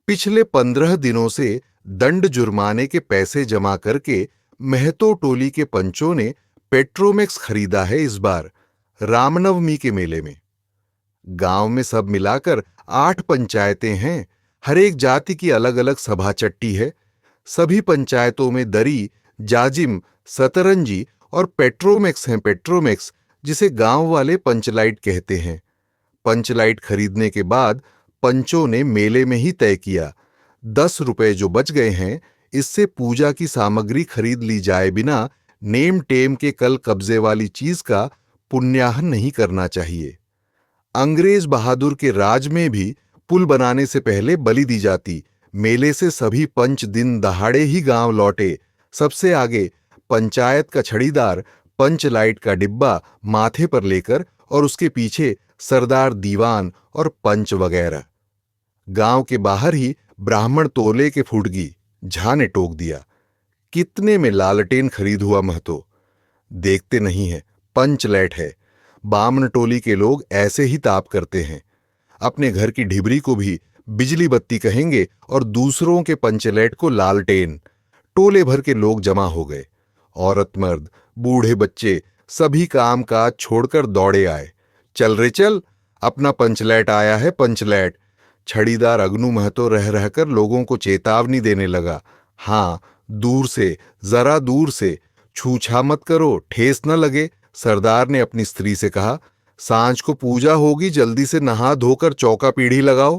पिछले 15 दिनों से दंड जुर्माने के पैसे जमा करके महतो टोली के पंचों ने पेट्रोमैक्स खरीदा है इस बार रामनवमी के मेले में। गांव में सब मिलाकर 8 पंचायतें हैं। हर एक जाति की अलग अलग सभा चट्टी है। सभी पंचायतों में दरी, जाजिम, सतरंजी और पेट्रोमैक्स हैं। पेट्रोमैक्स जिसे गांव वाले पंचलाइट कहते हैं। पंचलाइट खरीदने के बाद पंचों ने मेले में ही तय किया, 10 रुपए जो बच गए हैं इससे पूजा की सामग्री खरीद ली जाए बिना नेम टेम के कल कब्जे वाली चीज का पुण्याहन नहीं करना चाहिए। अंग्रेज बहादुर के राज में भी पुल बनाने से पहले बलि दी जाती। मेले से सभी पंच दिन दहाड़े ही गांव लौटे। सबसे आगे पंचायत का छड़ीदार पंच लाइट का डिब्बा माथे पर लेकर और उसके पीछे सरदार दीवान और पंच वगैरह। गांव के बाहर ही ब्राह्मण तोले के फुटगी झा ने टोक दिया, कितने में लालटेन खरीद हुआ महतो? देखते नहीं है, पंचलैट है। बामन टोली के लोग ऐसे ही ताप करते हैं। अपने घर की ढिबरी को भी बिजली बत्ती कहेंगे और दूसरों के पंचलैट को लालटेन। टोले भर के लोग जमा हो गए। औरत मर्द, बूढ़े बच्चे सभी काम काज छोड़कर दौड़े आए। चल रे चल, अपना पंचलैट आया है, पंचलैट। छड़ीदार अगनू महतो रह रहकर लोगों को चेतावनी देने लगा। हां, दूर से, जरा दूर से, छूछा मत करो, ठेस न लगे। सरदार ने अपनी स्त्री से कहा, सांझ को पूजा होगी, जल्दी से नहा धोकर चौका पीढ़ी लगाओ।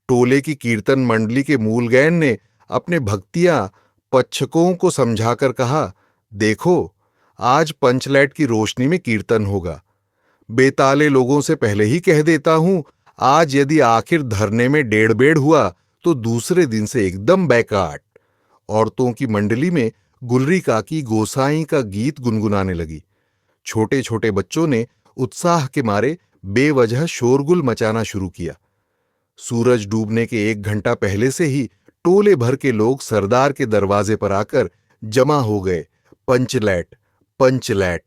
टोले की कीर्तन मंडली के मूलगैन ने अपने भक्तियां पच्छकों को समझाकर कहा, देखो आज पंचलैट की रोशनी में कीर्तन होगा। बेताले लोगों से पहले ही कह देता हूं, आज यदि आखिर धरने में डेढ़ बेड़ हुआ तो दूसरे दिन से एकदम बैकाट। औरतों की मंडली में गुलरी काकी गोसाई का गीत गुनगुनाने लगी। छोटे छोटे बच्चों ने उत्साह के मारे बेवजह शोरगुल मचाना शुरू किया। सूरज डूबने के 1 घंटा पहले से ही टोले भर के लोग सरदार के दरवाजे पर आकर जमा हो गए। पंचलैट, पंचलैट।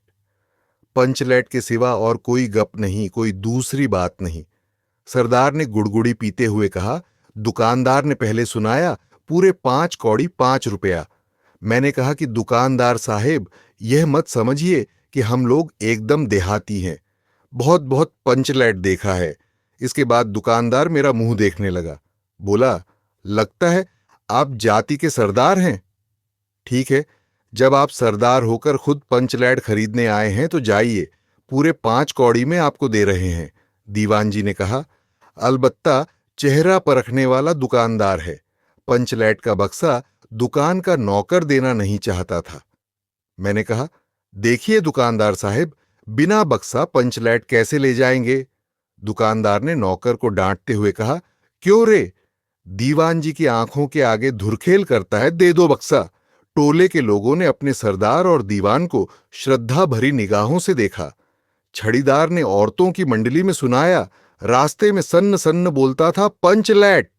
पंचलैट के सिवा और कोई गप नहीं, कोई दूसरी बात नहीं। सरदार ने गुड़गुड़ी पीते हुए कहा, दुकानदार ने पहले सुनाया, पूरे 5 कौड़ी 5 रुपया। मैंने कहा कि दुकानदार साहेब, यह मत समझिए कि हम लोग एकदम देहाती हैं। बहुत बहुत पंचलैट देखा है। इसके बाद दुकानदार मेरा मुंह देखने लगा। बोला, लगता है आप जाति के सरदार हैं। ठीक है, जब आप सरदार होकर खुद पंचलैट खरीदने आए हैं तो जाइए, पूरे 5 कौड़ी में आपको दे रहे हैं। दीवान जी ने कहा, अलबत्ता चेहरा परखने वाला दुकानदार है। पंचलैट का बक्सा दुकान का नौकर देना नहीं चाहता था। मैंने कहा, देखिए दुकानदार साहब, बिना बक्सा पंचलैट कैसे ले जाएंगे? दुकानदार ने नौकर को डांटते हुए कहा, क्यों रे, दीवान जी की आंखों के आगे धुरखेल करता है, दे दो बक्सा। टोले के लोगों ने अपने सरदार और दीवान को श्रद्धा भरी निगाहों से देखा। छड़ीदार ने औरतों की मंडली में सुनाया, रास्ते में सन्न सन्न बोलता था, पंचलैट।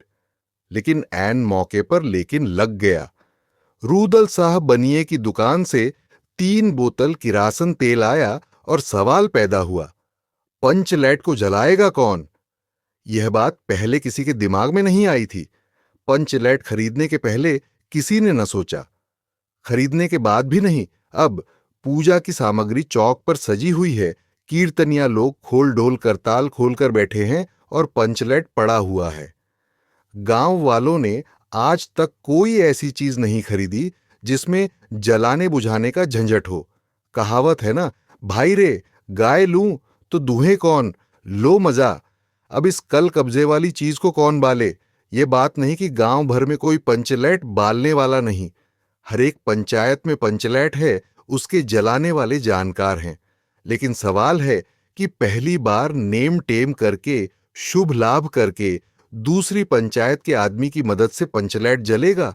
लेकिन ऐन मौके पर लेकिन लग गया। रूदल साहब बनिए की दुकान से 3 बोतल किरासन तेल आया और सवाल पैदा हुआ, पंचलैट को जलाएगा कौन? यह बात पहले किसी के दिमाग में नहीं आई थी। पंचलैट खरीदने के पहले किसी ने न सोचा, खरीदने के बाद भी नहीं। अब पूजा की सामग्री चौक पर सजी हुई है। कीर्तनिया लोग खोल ढोल करताल खोलकर बैठे हैं और पंचलैट पड़ा हुआ है। गांव वालों ने आज तक कोई ऐसी चीज नहीं खरीदी जिसमें जलाने बुझाने का झंझट हो। कहावत है ना, भाई रे, गाय लूं तो दूहे कौन, लो मजा। अब इस कल कब्जे वाली चीज को कौन बाले? ये बात नहीं कि गांव भर में कोई पंचलैट बालने वाला नहीं। हर एक पंचायत में पंचलैट है, उसके जलाने वाले जानकार हैं। लेकिन सवाल है कि पहली बार नेम टेम करके, शुभ लाभ करके दूसरी पंचायत के आदमी की मदद से पंचलैट जलेगा?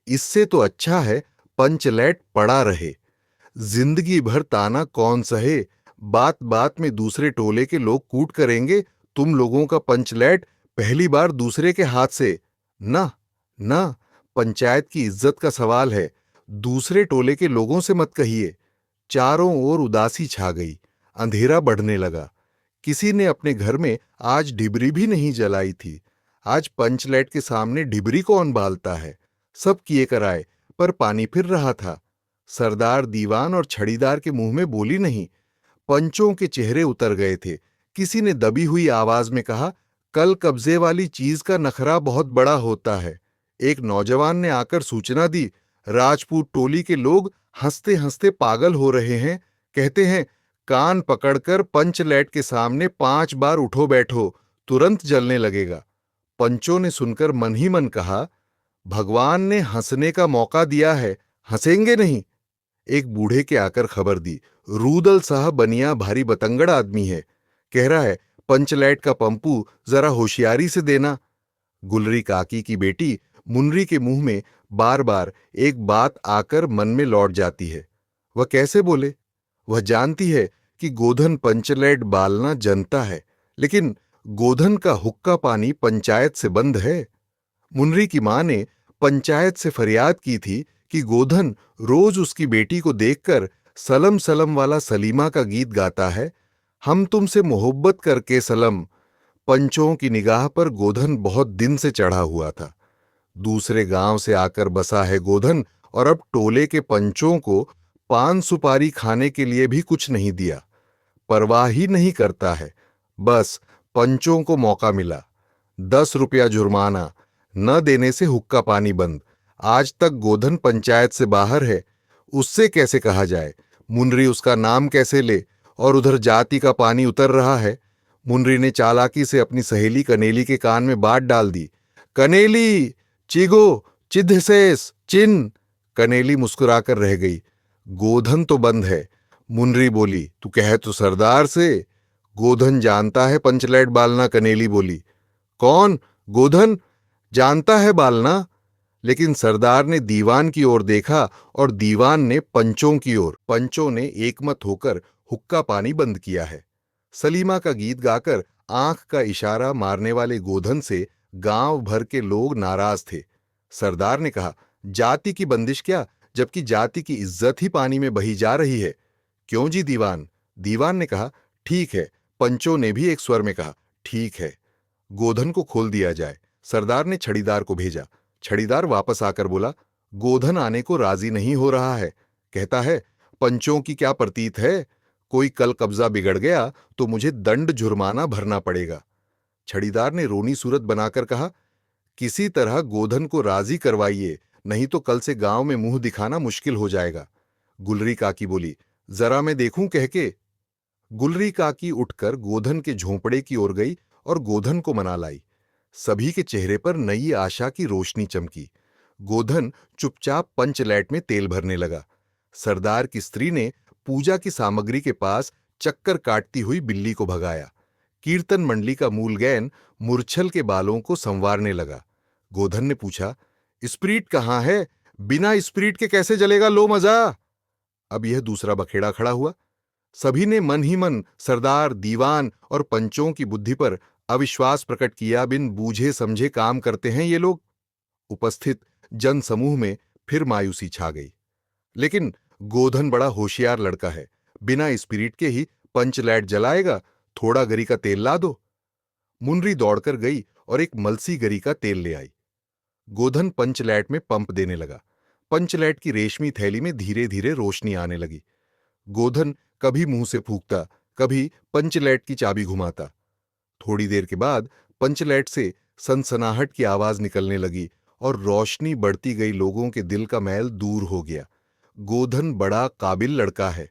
इससे तो अच्छा है पंचलैट पड़ा रहे। जिंदगी भर ताना कौन सहे? बात बात में दूसरे टोले के लोग कूट करेंगे, तुम लोगों का पंचलैट पहली बार दूसरे के हाथ से। ना ना, पंचायत की इज्जत का सवाल है, दूसरे टोले के लोगों से मत कहिए। चारों ओर उदासी छा गई। अंधेरा बढ़ने लगा। किसी ने अपने घर में आज डिबरी भी नहीं जलाई थी। आज पंचलैट के सामने ढिबरी कौन बालता है। सब किए कराए, पर पानी फिर रहा था। सरदार दीवान और छड़ीदार के मुंह में बोली नहीं। पंचों के चेहरे उतर गए थे। किसी ने दबी हुई आवाज में कहा, कल कब्जे वाली चीज का नखरा बहुत बड़ा होता है। एक नौजवान ने आकर सूचना दी, राजपूत टोली के लोग हंसते हंसते पागल हो रहे हैं। कहते हैं, कान पकड़कर पंचलैट के सामने 5 बार उठो बैठो, तुरंत जलने लगेगा। पंचों ने सुनकर मन ही मन कहा, भगवान ने हंसने का मौका दिया है, हंसेंगे नहीं। एक बूढ़े के आकर खबर दी, रूदल साहब बनिया भारी बतंगड़ आदमी है। कह रहा है, पंचलैट का पंपू जरा होशियारी से देना। गुलरी काकी की बेटी मुनरी के मुंह में बार बार एक बात आकर मन में लौट जाती है। वह कैसे बोले? वह जानती है कि गोधन पंचलैट बालना जनता है, लेकिन गोधन का हुक्का पानी पंचायत से बंद है। मुनरी की मां ने पंचायत से फरियाद की थी कि गोधन रोज उसकी बेटी को देखकर सलम सलम वाला सलीमा का गीत गाता है। हम तुमसे मोहब्बत करके सलम। पंचों की निगाह पर गोधन बहुत दिन से चढ़ा हुआ था। दूसरे गांव से आकर बसा है गोधन, और अब टोले के पंचों को पान सुपारी खाने के लिए भी कुछ नहीं दिया। परवाह ही नहीं करता है। बस पंचों को मौका मिला। 10 रुपया जुर्माना, न देने से हुक्का पानी बंद। आज तक गोधन पंचायत से बाहर है। उससे कैसे कहा जाए? मुनरी उसका नाम कैसे ले? और उधर जाति का पानी उतर रहा है। मुनरी ने चालाकी से अपनी सहेली कनेली के कान में बात डाल दी। कनेली, चिगो, चिद्धसेस, चिन। कनेली मुस्कुराकर रह गई। गोधन तो बंद है। मुनरी बोली, तू कहे तो सरदार से। गोधन जानता है पंचलैट बालना, कनेली बोली। कौन? गोधन जानता है बालना। लेकिन सरदार ने दीवान की ओर देखा और दीवान ने पंचों की ओर। पंचों ने एकमत होकर हुक्का पानी बंद किया है। सलीमा का गीत गाकर आंख का इशारा मारने वाले गोधन से गांव भर के लोग नाराज थे। सरदार ने कहा, जाति की बंदिश क्या, जबकि जाति की इज्जत ही पानी में बही जा रही है। क्यों जी दीवान? दीवान ने कहा, ठीक है। पंचों ने भी एक स्वर में कहा, ठीक है। गोधन को खोल दिया जाए। सरदार ने छड़ीदार को भेजा। छड़ीदार वापस आकर बोला, गोधन आने को राजी नहीं हो रहा है। कहता है, पंचों की क्या प्रतीत है, कोई कल कब्जा बिगड़ गया तो मुझे दंड जुर्माना भरना पड़ेगा। छड़ीदार ने रोनी सूरत बनाकर कहा, किसी तरह गोधन को राजी करवाइए, नहीं तो कल से गांव में मुंह दिखाना मुश्किल हो जाएगा। गुलरी काकी बोली, जरा मैं देखूं कह के। गुलरी काकी उठकर गोधन के झोंपड़े की ओर गई और गोधन को मना लाई। सभी के चेहरे पर नई आशा की रोशनी चमकी। गोधन चुपचाप पंचलैट में तेल भरने लगा। सरदार की स्त्री ने पूजा की सामग्री के पास चक्कर काटती हुई बिल्ली को भगाया। कीर्तन मंडली का मूल गैन मूर्छल के बालों को संवारने लगा। गोधन ने पूछा, स्प्रीट कहाँ है? बिना स्प्रीट के कैसे जलेगा लो मजा? अब यह दूसरा बखेड़ा खड़ा हुआ। सभी ने मन ही मन सरदार, दीवान और पंचों की बुद्धि पर अविश्वास प्रकट किया। बिन बूझे समझे काम करते हैं ये लोग। उपस्थित जन समूह में फिर मायूसी छा गई। लेकिन गोधन बड़ा होशियार लड़का है। बिना स्पिरिट के ही पंचलैट जलाएगा। थोड़ा गरी का तेल ला दो। मुनरी दौड़कर गई और एक मलसी गरी का तेल ले आई। गोधन पंचलैट में पंप देने लगा। पंचलैट की रेशमी थैली में धीरे धीरे रोशनी आने लगी। गोधन कभी मुंह से फूंकता, कभी पंचलैट की चाबी घुमाता। थोड़ी देर के बाद पंचलैट से सनसनाहट की आवाज निकलने लगी और रोशनी बढ़ती गई। लोगों के दिल का मैल दूर हो गया। गोधन बड़ा काबिल लड़का है।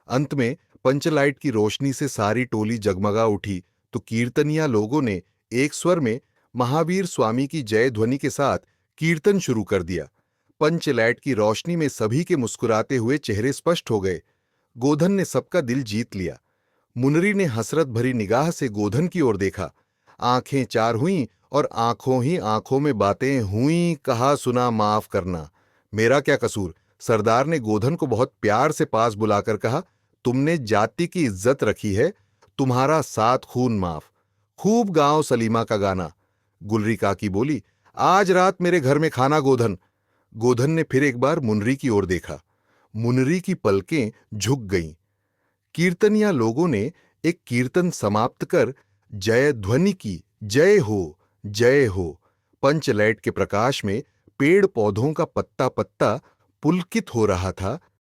अंत में पंचलाइट की रोशनी से सारी टोली जगमगा उठी तो कीर्तनिया लोगों ने एक स्वर में महावीर स्वामी की जय ध्वनि के साथ कीर्तन शुरू कर दिया। पंचलाइट की रोशनी में सभी के मुस्कुराते हुए चेहरे स्पष्ट हो गए। गोधन ने सबका दिल जीत लिया। मुनरी ने हसरत भरी निगाह से गोधन की ओर देखा। आंखें चार हुईं और आंखों ही आंखों में बातें हुईं। कहा, सुना माफ करना, मेरा क्या कसूर? सरदार ने गोधन को बहुत प्यार से पास बुलाकर कहा, तुमने जाति की इज्जत रखी है, तुम्हारा 7 खून माफ। खूब गाओ सलीमा का गाना। गुलरी काकी बोली, आज रात मेरे घर में खाना गोधन। गोधन ने फिर एक बार मुनरी की ओर देखा। मुनरी की पलकें झुक गईं। कीर्तनिया लोगों ने एक कीर्तन समाप्त कर जय ध्वनि की, जय हो, जय हो। पंचलैट के प्रकाश में पेड़ पौधों का पत्ता पत्ता पुलकित हो रहा था,